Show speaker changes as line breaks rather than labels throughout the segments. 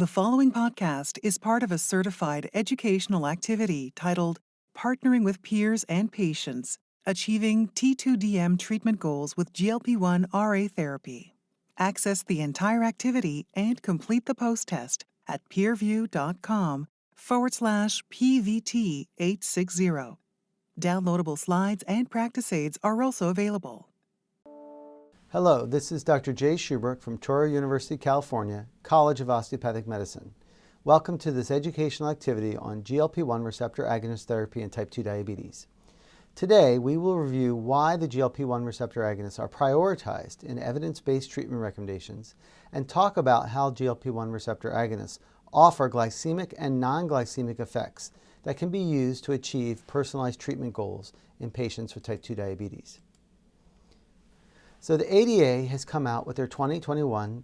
The following podcast is part of a certified educational activity titled Partnering with Peers and Patients, Achieving T2DM Treatment Goals with GLP-1 RA Therapy. Access the entire activity and complete the post-test at peerview.com/PVT860. Downloadable slides and practice aids are also available.
Hello, this is Dr. Jay Schubert from Touro University, California, College of Osteopathic Medicine. Welcome to this educational activity on GLP-1 receptor agonist therapy in type 2 diabetes. Today, we will review why the GLP-1 receptor agonists are prioritized in evidence-based treatment recommendations and talk about how GLP-1 receptor agonists offer glycemic and non-glycemic effects that can be used to achieve personalized treatment goals in patients with type 2 diabetes. So the ADA has come out with their 2021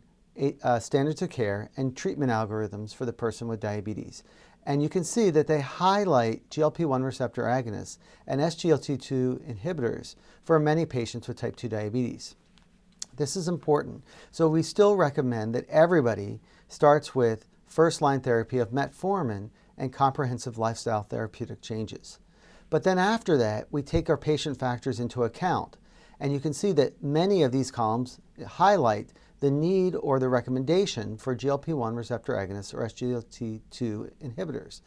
standards of care and treatment algorithms for the person with diabetes. And you can see that they highlight GLP-1 receptor agonists and SGLT2 inhibitors for many patients with type 2 diabetes. This is important. So we still recommend that everybody starts with first-line therapy of metformin and comprehensive lifestyle therapeutic changes. But then after that, we take our patient factors into account. And you can see that many of these columns highlight the need or the recommendation for GLP-1 receptor agonists or SGLT2 inhibitors.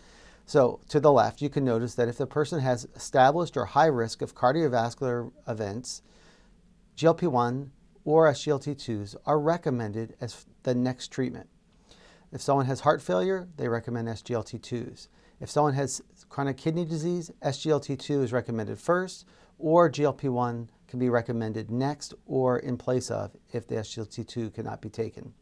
So to the left, you can notice that if the person has established or high risk of cardiovascular events, GLP-1 or SGLT2s are recommended as the next treatment. If someone has heart failure, they recommend SGLT2s. If someone has chronic kidney disease, SGLT2 is recommended first, or GLP-1 can be recommended next or in place of if the SGLT2 cannot be taken.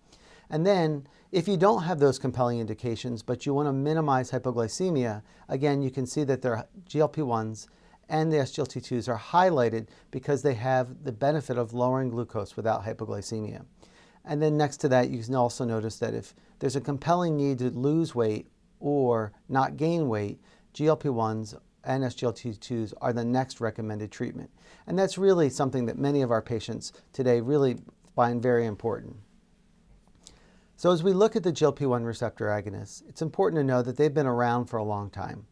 And then, if you don't have those compelling indications, but you want to minimize hypoglycemia, again, you can see that their GLP-1s and the SGLT2s are highlighted because they have the benefit of lowering glucose without hypoglycemia. And then next to that, you can also notice that if there's a compelling need to lose weight or not gain weight, GLP-1s and SGLT2s are the next recommended treatment. And that's really something that many of our patients today really find very important. So as we look at the GLP-1 receptor agonists, it's important to know that they've been around for a long time.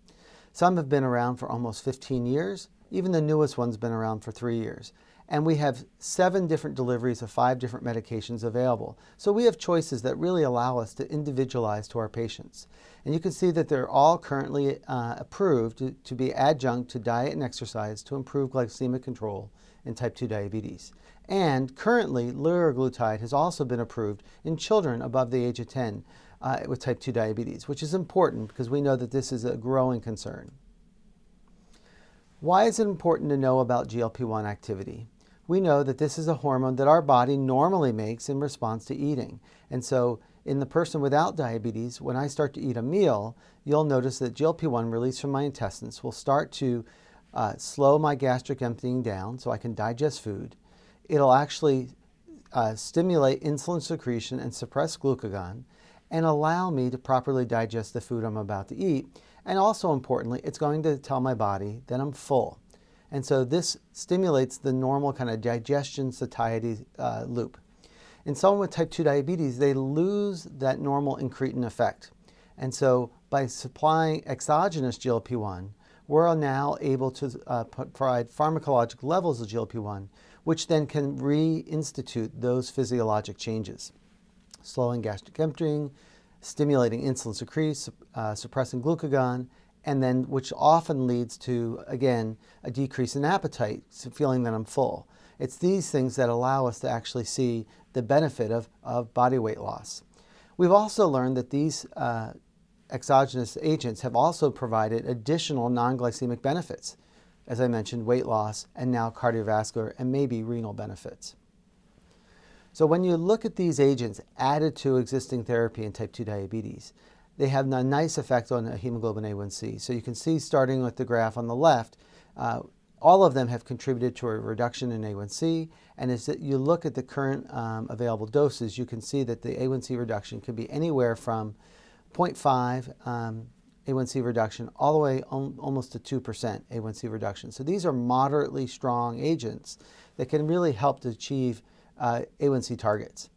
Some have been around for almost 15 years. Even the newest one's been around for 3 years. And we have 7 different deliveries of 5 different medications available. So we have choices that really allow us to individualize to our patients. And you can see that they're all currently approved to be adjunct to diet and exercise to improve glycemic control in type 2 diabetes. And currently, liraglutide has also been approved in children above the age of 10 with type 2 diabetes, which is important because we know that this is a growing concern. Why is it important to know about GLP-1 activity? We know that this is a hormone that our body normally makes in response to eating. And so in the person without diabetes, when I start to eat a meal, you'll notice that GLP-1 released from my intestines will start to slow my gastric emptying down so I can digest food. It'll actually stimulate insulin secretion and suppress glucagon and allow me to properly digest the food I'm about to eat. And also importantly, it's going to tell my body that I'm full. And so this stimulates the normal kind of digestion satiety loop. In someone with type 2 diabetes, they lose that normal incretin effect. And so by supplying exogenous GLP-1, we're now able to provide pharmacologic levels of GLP-1, which then can reinstitute those physiologic changes, slowing gastric emptying, stimulating insulin secretion, suppressing glucagon, and then which often leads to, again, a decrease in appetite, so feeling that I'm full. It's these things that allow us to actually see the benefit of body weight loss. We've also learned that these exogenous agents have also provided additional non-glycemic benefits. As I mentioned, weight loss and now cardiovascular and maybe renal benefits. So when you look at these agents added to existing therapy in type 2 diabetes, they have a nice effect on hemoglobin A1C. So you can see, starting with the graph on the left, all of them have contributed to a reduction in A1C. And as you look at the current available doses, you can see that the A1C reduction can be anywhere from 0.5 A1C reduction all the way almost to 2% A1C reduction. So these are moderately strong agents that can really help to achieve A1C targets.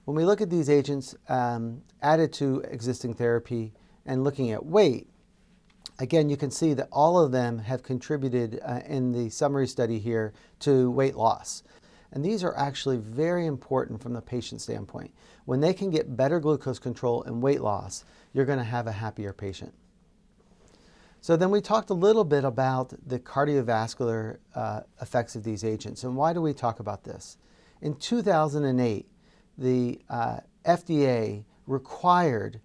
When we look at these agents added to existing therapy and looking at weight, again, you can see that all of them have contributed in the summary study here to weight loss. And these are actually very important from the patient standpoint. When they can get better glucose control and weight loss, you're going to have a happier patient. So then we talked a little bit about the cardiovascular effects of these agents. And why do we talk about this? In 2008, the FDA required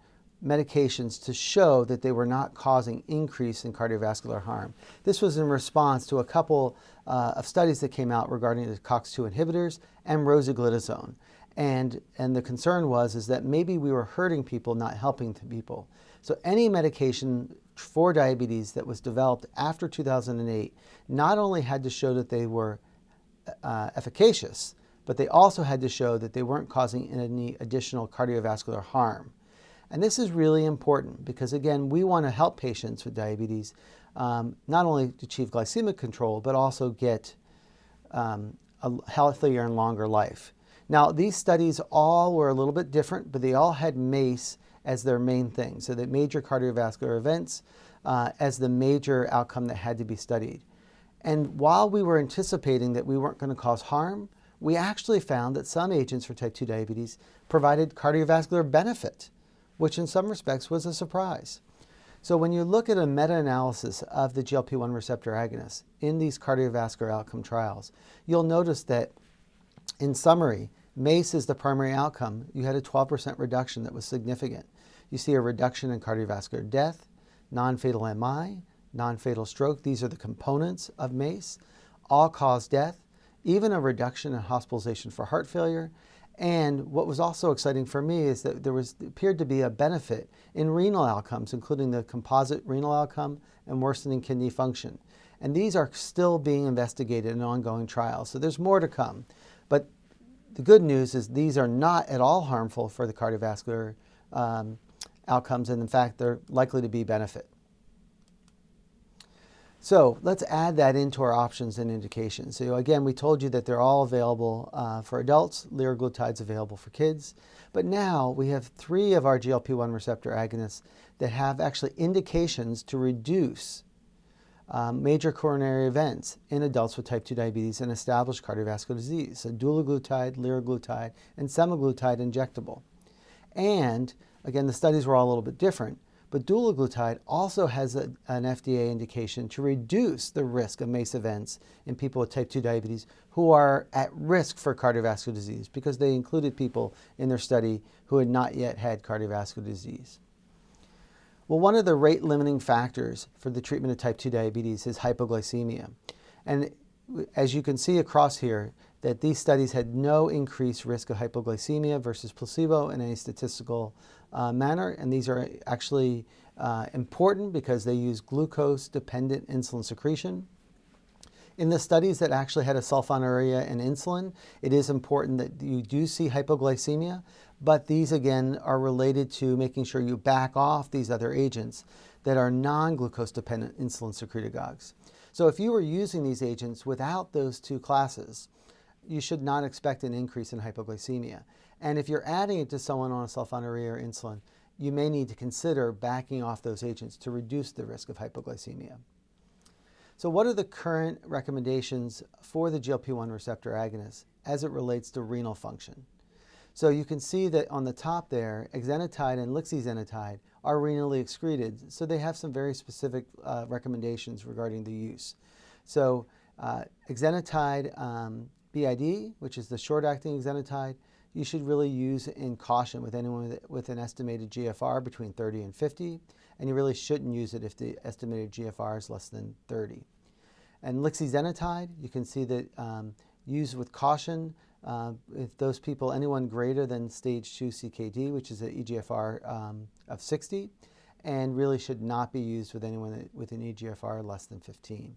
medications to show that they were not causing increase in cardiovascular harm. This was in response to a couple of studies that came out regarding the COX-2 inhibitors and rosiglitazone. And the concern was that maybe we were hurting people, not helping the people. So any medication for diabetes that was developed after 2008 not only had to show that they were efficacious, but they also had to show that they weren't causing any additional cardiovascular harm. And this is really important because, again, we want to help patients with diabetes not only to achieve glycemic control, but also get a healthier and longer life. Now, these studies all were a little bit different, but they all had MACE as their main thing. So the major cardiovascular events as the major outcome that had to be studied. And while we were anticipating that we weren't going to cause harm, we actually found that some agents for type 2 diabetes provided cardiovascular benefit, which in some respects was a surprise. So when you look at a meta-analysis of the GLP-1 receptor agonists in these cardiovascular outcome trials, you'll notice that, in summary, MACE is the primary outcome. You had a 12% reduction that was significant. You see a reduction in cardiovascular death, non-fatal MI, non-fatal stroke. These are the components of MACE. All-cause death, even a reduction in hospitalization for heart failure. And what was also exciting for me is that there appeared to be a benefit in renal outcomes, including the composite renal outcome and worsening kidney function. And these are still being investigated in ongoing trials. So there's more to come. But the good news is these are not at all harmful for the cardiovascular outcomes. And in fact, they're likely to be benefit. So let's add that into our options and indications. So again, we told you that they're all available for adults. Liraglutide's available for kids. But now we have 3 of our GLP-1 receptor agonists that have actually indications to reduce major coronary events in adults with type 2 diabetes and established cardiovascular disease. So dulaglutide, liraglutide, and semaglutide injectable. And again, the studies were all a little bit different. But dulaglutide also has an FDA indication to reduce the risk of MACE events in people with type 2 diabetes who are at risk for cardiovascular disease because they included people in their study who had not yet had cardiovascular disease. Well, one of the rate-limiting factors for the treatment of type 2 diabetes is hypoglycemia. And as you can see across here, that these studies had no increased risk of hypoglycemia versus placebo in any statistical manner. And these are actually important because they use glucose-dependent insulin secretion. In the studies that actually had a sulfonylurea and insulin, it is important that you do see hypoglycemia, but these again are related to making sure you back off these other agents that are non-glucose-dependent insulin secretagogues. So if you were using these agents without those 2 classes, you should not expect an increase in hypoglycemia. And if you're adding it to someone on a sulfonylurea or insulin, you may need to consider backing off those agents to reduce the risk of hypoglycemia. So what are the current recommendations for the GLP-1 receptor agonists as it relates to renal function? So you can see that on the top there, exenatide and lixisenatide are renally excreted, so they have some very specific recommendations regarding the use. So exenatide BID, which is the short-acting exenatide, you should really use in caution with anyone with an estimated GFR between 30 and 50, and you really shouldn't use it if the estimated GFR is less than 30. And lixisenatide, you can see that used with caution if those people, anyone greater than stage 2 CKD, which is an eGFR of 60, and really should not be used with anyone with an eGFR less than 15.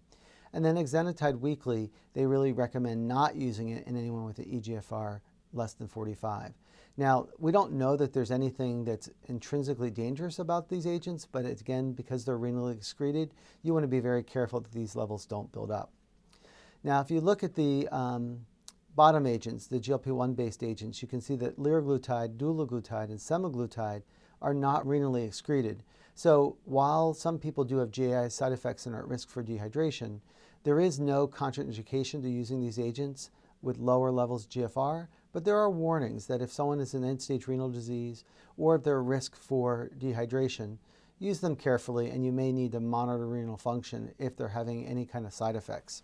And then exenatide weekly, they really recommend not using it in anyone with an eGFR less than 45. Now, we don't know that there's anything that's intrinsically dangerous about these agents, but again, because they're renally excreted, you want to be very careful that these levels don't build up. Now, if you look at the bottom agents, the GLP-1 based agents, you can see that liraglutide, dulaglutide, and semaglutide are not renally excreted. So while some people do have GI side effects and are at risk for dehydration, there is no contraindication to using these agents with lower levels of GFR, but there are warnings that if someone is in end-stage renal disease or if they're at risk for dehydration, use them carefully, and you may need to monitor renal function if they're having any kind of side effects.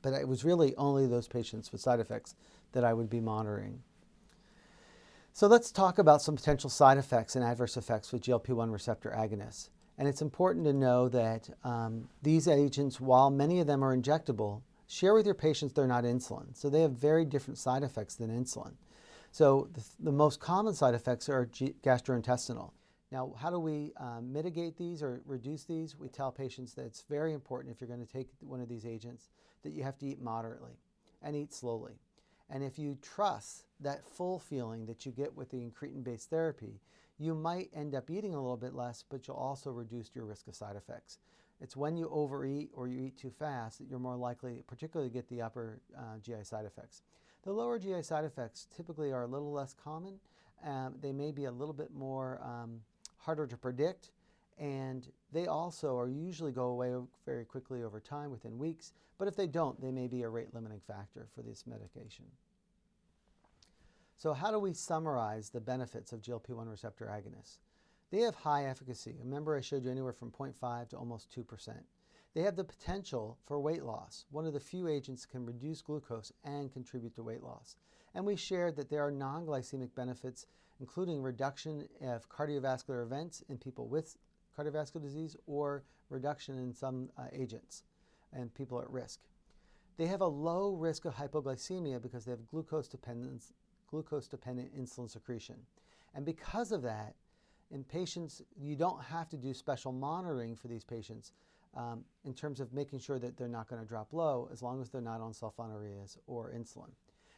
But it was really only those patients with side effects that I would be monitoring. So let's talk about some potential side effects and adverse effects with GLP-1 receptor agonists. And it's important to know that these agents, while many of them are injectable, share with your patients they're not insulin. So they have very different side effects than insulin. So the most common side effects are gastrointestinal. Now, how do we mitigate these or reduce these? We tell patients that it's very important if you're going to take one of these agents that you have to eat moderately and eat slowly. And if you trust that full feeling that you get with the incretin-based therapy, you might end up eating a little bit less, but you'll also reduce your risk of side effects. It's when you overeat or you eat too fast that you're more likely, particularly, to get the upper GI side effects. The lower GI side effects typically are a little less common. They may be a little bit more harder to predict, and they also are usually go away very quickly over time, within weeks, but if they don't, they may be a rate-limiting factor for this medication. So how do we summarize the benefits of GLP-1 receptor agonists? They have high efficacy. Remember, I showed you anywhere from 0.5 to almost 2%. They have the potential for weight loss. One of the few agents can reduce glucose and contribute to weight loss. And we shared that there are non-glycemic benefits, including reduction of cardiovascular events in people with cardiovascular disease or reduction in some agents and people at risk. They have a low risk of hypoglycemia because they have glucose-dependent insulin secretion. And because of that, in patients, you don't have to do special monitoring for these patients in terms of making sure that they're not going to drop low as long as they're not on sulfonylureas or insulin.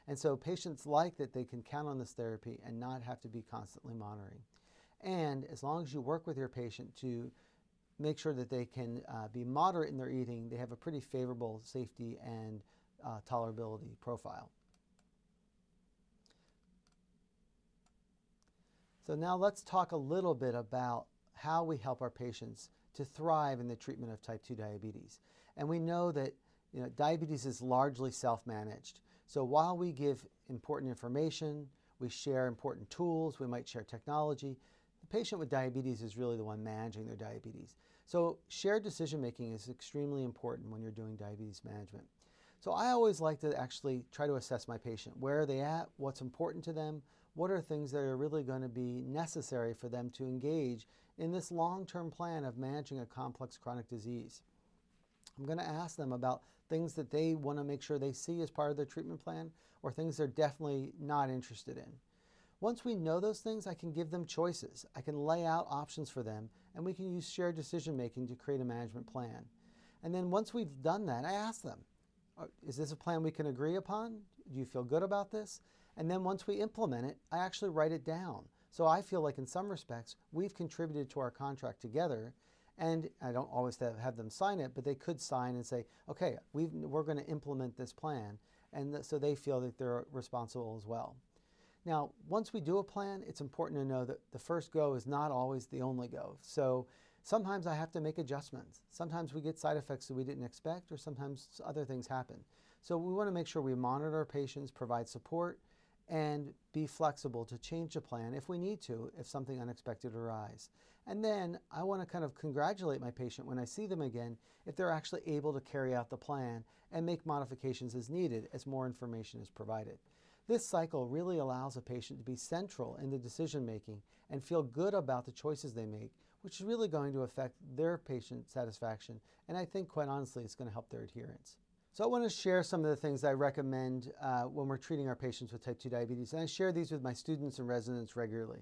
And so patients like that they can count on this therapy and not have to be constantly monitoring. And as long as you work with your patient to make sure that they can be moderate in their eating, they have a pretty favorable safety and tolerability profile. So now let's talk a little bit about how we help our patients to thrive in the treatment of type 2 diabetes. And we know that diabetes is largely self-managed. So while we give important information, we share important tools, we might share technology, the patient with diabetes is really the one managing their diabetes. So shared decision-making is extremely important when you're doing diabetes management. So I always like to actually try to assess my patient. Where are they at? What's important to them? What are things that are really going to be necessary for them to engage in this long-term plan of managing a complex chronic disease? I'm going to ask them about things that they want to make sure they see as part of their treatment plan or things they're definitely not interested in. Once we know those things, I can give them choices. I can lay out options for them, and we can use shared decision-making to create a management plan. And then once we've done that, I ask them, is this a plan we can agree upon? Do you feel good about this? And then once we implement it, I actually write it down. So I feel like in some respects, we've contributed to our contract together. And I don't always have them sign it, but they could sign and say, okay, we're going to implement this plan. And so they feel that they're responsible as well. Now, once we do a plan, it's important to know that the first go is not always the only go. So sometimes I have to make adjustments. Sometimes we get side effects that we didn't expect, or sometimes other things happen. So we want to make sure we monitor our patients, provide support, and be flexible to change the plan if we need to, if something unexpected arises. And then I want to kind of congratulate my patient when I see them again if they're actually able to carry out the plan and make modifications as needed as more information is provided. This cycle really allows a patient to be central in the decision making and feel good about the choices they make, which is really going to affect their patient satisfaction, and I think quite honestly it's going to help their adherence. So I want to share some of the things I recommend when we're treating our patients with type 2 diabetes, and I share these with my students and residents regularly.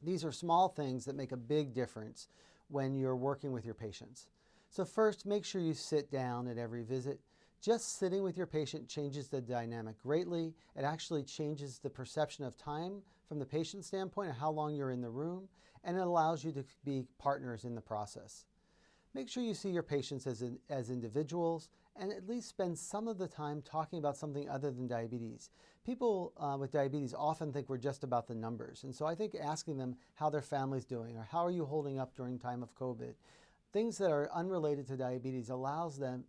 These are small things that make a big difference when you're working with your patients. So first, make sure you sit down at every visit. Just sitting with your patient changes the dynamic greatly. It actually changes the perception of time from the patient standpoint of how long you're in the room, and it allows you to be partners in the process. Make sure you see your patients as individuals and at least spend some of the time talking about something other than diabetes. People with diabetes often think we're just about the numbers. And so I think asking them how their family's doing or how are you holding up during time of COVID, things that are unrelated to diabetes allows them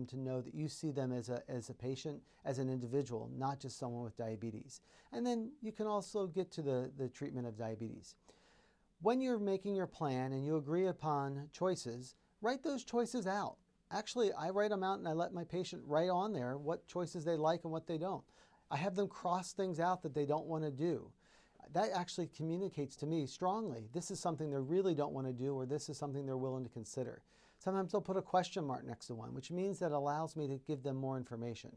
to know that you see them as a patient, as an individual, not just someone with diabetes. And then you can also get to the treatment of diabetes. When you're making your plan and you agree upon choices, write those choices out. Actually, I write them out and I let my patient write on there what choices they like and what they don't. I have them cross things out that they don't want to do. That actually communicates to me strongly, this is something they really don't want to do, or this is something they're willing to consider. Sometimes they'll put a question mark next to one, which means that allows me to give them more information.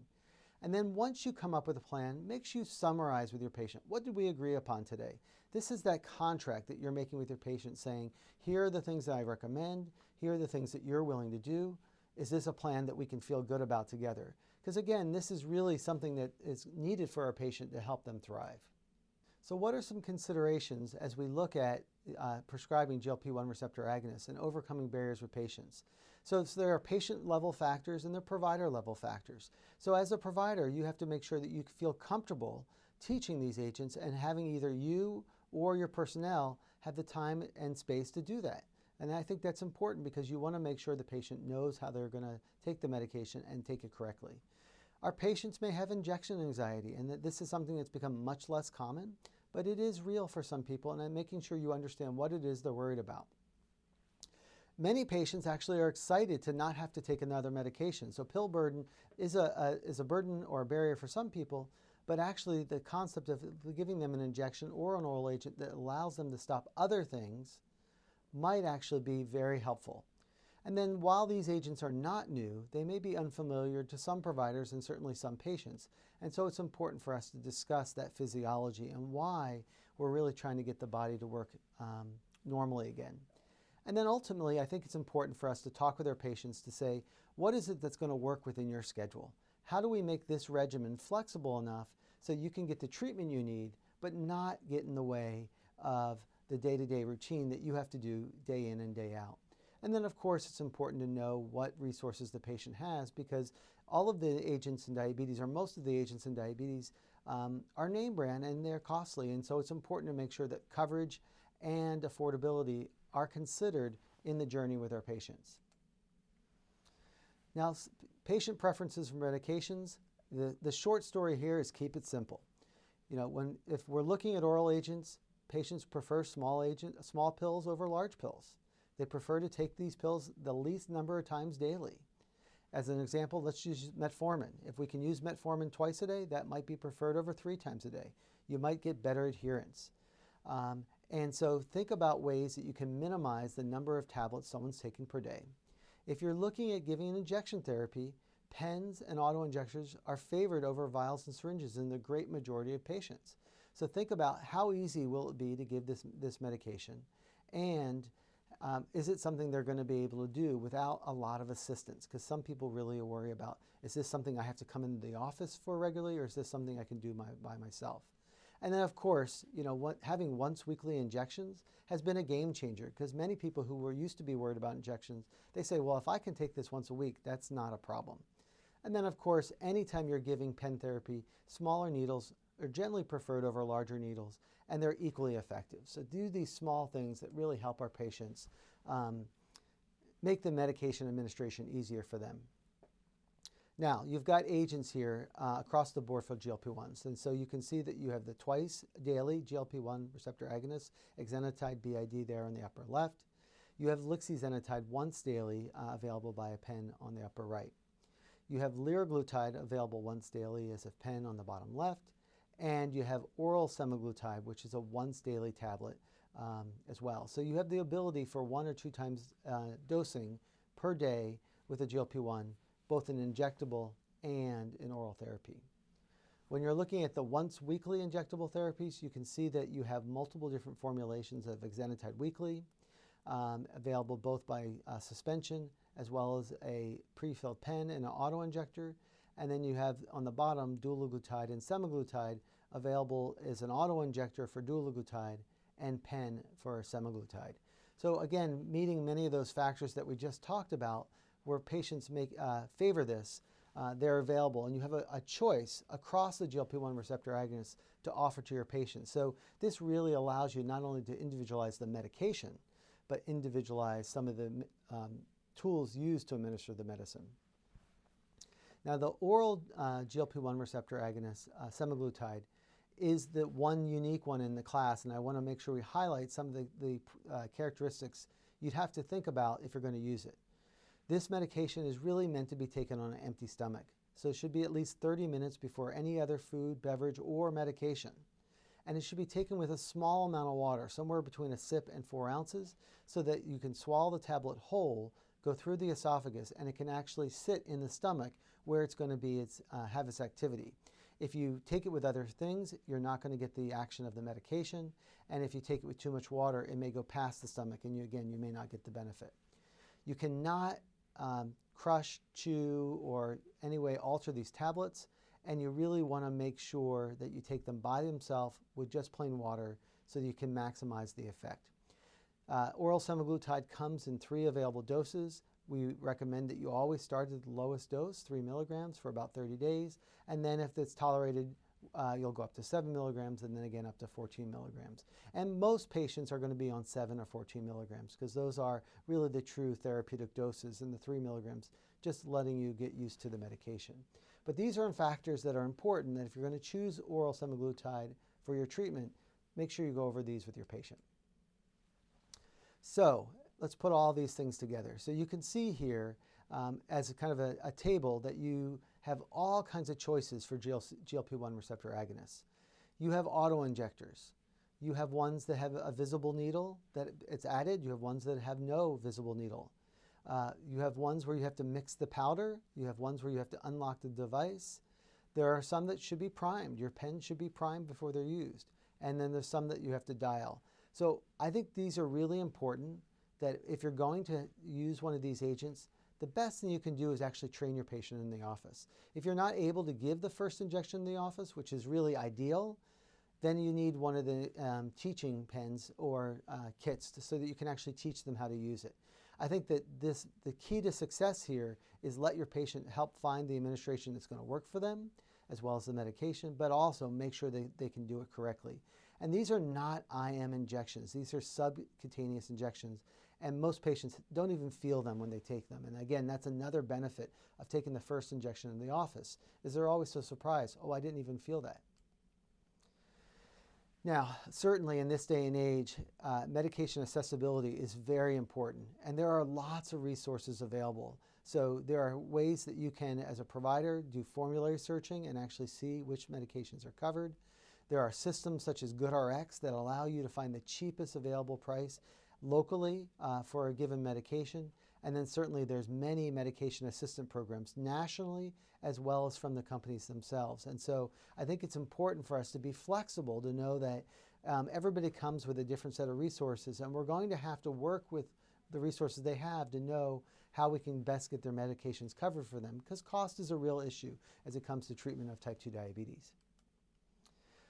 And then once you come up with a plan, make sure you summarize with your patient. What did we agree upon today? This is that contract that you're making with your patient saying, here are the things that I recommend, here are the things that you're willing to do. Is this a plan that we can feel good about together? Because again, this is really something that is needed for our patient to help them thrive. So what are some considerations as we look at prescribing GLP-1 receptor agonists and overcoming barriers with patients? So there are patient-level factors and there are provider-level factors. So as a provider, you have to make sure that you feel comfortable teaching these agents and having either you or your personnel have the time and space to do that. And I think that's important because you want to make sure the patient knows how they're going to take the medication and take it correctly. Our patients may have injection anxiety, and that this is something that's become much less common, but it is real for some people, and I'm making sure you understand what it is they're worried about. Many patients actually are excited to not have to take another medication. So pill burden is a burden or a barrier for some people, but actually the concept of giving them an injection or an oral agent that allows them to stop other things might actually be very helpful. And then while these agents are not new, they may be unfamiliar to some providers and certainly some patients. And so it's important for us to discuss that physiology and why we're really trying to get the body to work normally again. And then ultimately, I think it's important for us to talk with our patients to say, what is it that's going to work within your schedule? How do we make this regimen flexible enough so you can get the treatment you need, but not get in the way of the day-to-day routine that you have to do day in and day out? And then, of course, it's important to know what resources the patient has because all of the agents in diabetes, or most of the agents in diabetes, are name brand and they're costly. And so it's important to make sure that coverage and affordability are considered in the journey with our patients. Now, patient preferences for medications, the short story here is keep it simple. You know, if we're looking at oral agents, patients prefer small pills over large pills. They prefer to take these pills the least number of times daily. As an example, let's use metformin. If we can use metformin twice a day, that might be preferred over 3 times a day. You might get better adherence. And so think about ways that you can minimize the number of tablets someone's taking per day. If you're looking at giving an injection therapy, pens and auto-injectors are favored over vials and syringes in the great majority of patients. So think about how easy will it be to give this medication, and is it something they're going to be able to do without a lot of assistance? Because some people really worry about, is this something I have to come into the office for regularly, or is this something I can do by myself? And then, of course, you know, having once weekly injections has been a game changer because many people who were used to be worried about injections, they say, well, if I can take this once a week, that's not a problem. And then, of course, anytime you're giving pen therapy, smaller needles are generally preferred over larger needles, and they're equally effective. So do these small things that really help our patients make the medication administration easier for them. Now, you've got agents here across the board for GLP-1s. And so you can see that you have the twice daily GLP-1 receptor agonist, exenatide BID there on the upper left. You have lixisenatide once daily available by a pen on the upper right. You have liraglutide available once daily as a pen on the bottom left. And you have oral semaglutide, which is a once daily tablet as well. So you have the ability for 1 or 2 times dosing per day with a GLP-1, both in injectable and in oral therapy. When you're looking at the once weekly injectable therapies, you can see that you have multiple different formulations of exenatide weekly, available both by suspension as well as a pre-filled pen and an auto-injector. And then you have on the bottom dulaglutide and semaglutide available as an auto-injector for dulaglutide and pen for semaglutide. So again, meeting many of those factors that we just talked about where patients favor this, they're available, and you have a choice across the GLP-1 receptor agonists to offer to your patients. So this really allows you not only to individualize the medication, but individualize some of the tools used to administer the medicine. Now, the oral GLP-1 receptor agonist, semaglutide, is the one unique one in the class, and I want to make sure we highlight some of the characteristics you'd have to think about if you're going to use it. This medication is really meant to be taken on an empty stomach, so it should be at least 30 minutes before any other food, beverage, or medication. And it should be taken with a small amount of water, somewhere between a sip and 4 ounces, so that you can swallow the tablet whole, go through the esophagus, and it can actually sit in the stomach where it's going to have its activity. If you take it with other things, you're not going to get the action of the medication, and if you take it with too much water, it may go past the stomach, and you may not get the benefit. You cannot crush, chew, or any way alter these tablets, and you really want to make sure that you take them by themselves with just plain water so that you can maximize the effect. Oral semaglutide comes in 3 available doses. We recommend that you always start at the lowest dose, 3 milligrams, for about 30 days, and then if it's tolerated, you'll go up to 7 milligrams and then again up to 14 milligrams. And most patients are going to be on 7 or 14 milligrams because those are really the true therapeutic doses, and the 3 milligrams just letting you get used to the medication. But these are factors that are important, that if you're going to choose oral semaglutide for your treatment, make sure you go over these with your patient. So let's put all these things together. So you can see here as a kind of a table that you have all kinds of choices for GLP-1 receptor agonists. You have auto-injectors. You have ones that have a visible needle that it's added. You have ones that have no visible needle. You have ones where you have to mix the powder. You have ones where you have to unlock the device. There are some that should be primed. Your pen should be primed before they're used. And then there's some that you have to dial. So I think these are really important, that if you're going to use one of these agents, the best thing you can do is actually train your patient in the office. If you're not able to give the first injection in the office, which is really ideal, then you need one of the teaching pens or kits so that you can actually teach them how to use it. I think that the key to success here is let your patient help find the administration that's going to work for them, as well as the medication, but also make sure they can do it correctly. And these are not IM injections. These are subcutaneous injections, and most patients don't even feel them when they take them. And again, that's another benefit of taking the first injection in the office, is they're always so surprised, oh, I didn't even feel that. Now, certainly in this day and age, medication accessibility is very important, and there are lots of resources available. So there are ways that you can, as a provider, do formulary searching and actually see which medications are covered. There are systems such as GoodRx that allow you to find the cheapest available price locally for a given medication. And then certainly there's many medication assistant programs nationally as well as from the companies themselves. And so I think it's important for us to be flexible, to know that everybody comes with a different set of resources, and we're going to have to work with the resources they have to know how we can best get their medications covered for them, because cost is a real issue as it comes to treatment of type 2 diabetes.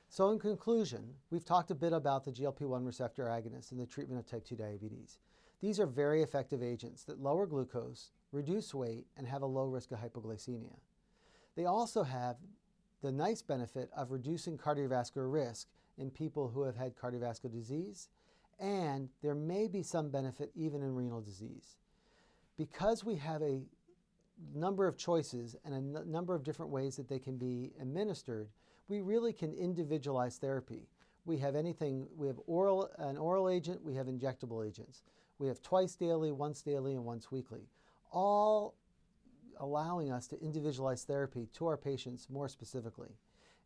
So in conclusion, we've talked a bit about the GLP-1 receptor agonists in the treatment of type 2 diabetes. These are very effective agents that lower glucose, reduce weight, and have a low risk of hypoglycemia. They also have the nice benefit of reducing cardiovascular risk in people who have had cardiovascular disease, and there may be some benefit even in renal disease. Because we have a number of choices and a number of different ways that they can be administered, we really can individualize therapy. We have an oral agent, we have injectable agents. We have twice daily, once daily, and once weekly, all allowing us to individualize therapy to our patients more specifically.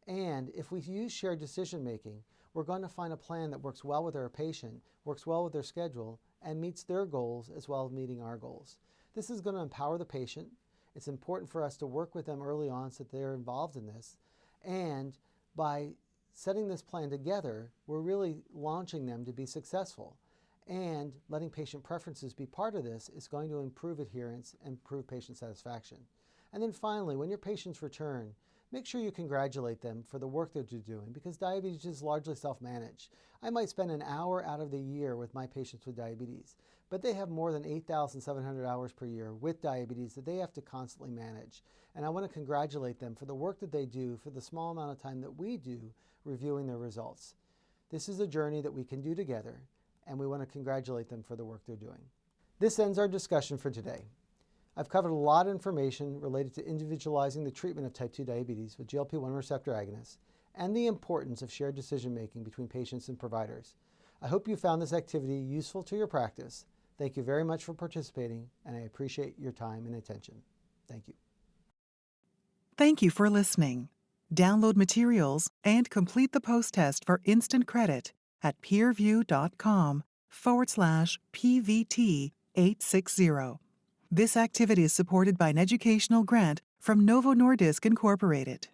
And if we use shared decision making, we're going to find a plan that works well with our patient, works well with their schedule, and meets their goals as well as meeting our goals. This is going to empower the patient. It's important for us to work with them early on so that they're involved in this. And by setting this plan together, we're really launching them to be successful. And letting patient preferences be part of this is going to improve adherence and improve patient satisfaction. And then finally, when your patients return, make sure you congratulate them for the work that they're doing, because diabetes is largely self-managed. I might spend an hour out of the year with my patients with diabetes, but they have more than 8,700 hours per year with diabetes that they have to constantly manage. And I want to congratulate them for the work that they do for the small amount of time that we do reviewing their results. This is a journey that we can do together, and we want to congratulate them for the work they're doing. This ends our discussion for today. I've covered a lot of information related to individualizing the treatment of type 2 diabetes with GLP-1 receptor agonists and the importance of shared decision-making between patients and providers. I hope you found this activity useful to your practice. Thank you very much for participating, and I appreciate your time and attention. Thank you.
Thank you for listening. Download materials and complete the post-test for instant credit at peerview.com/PVT860. This activity is supported by an educational grant from Novo Nordisk Incorporated.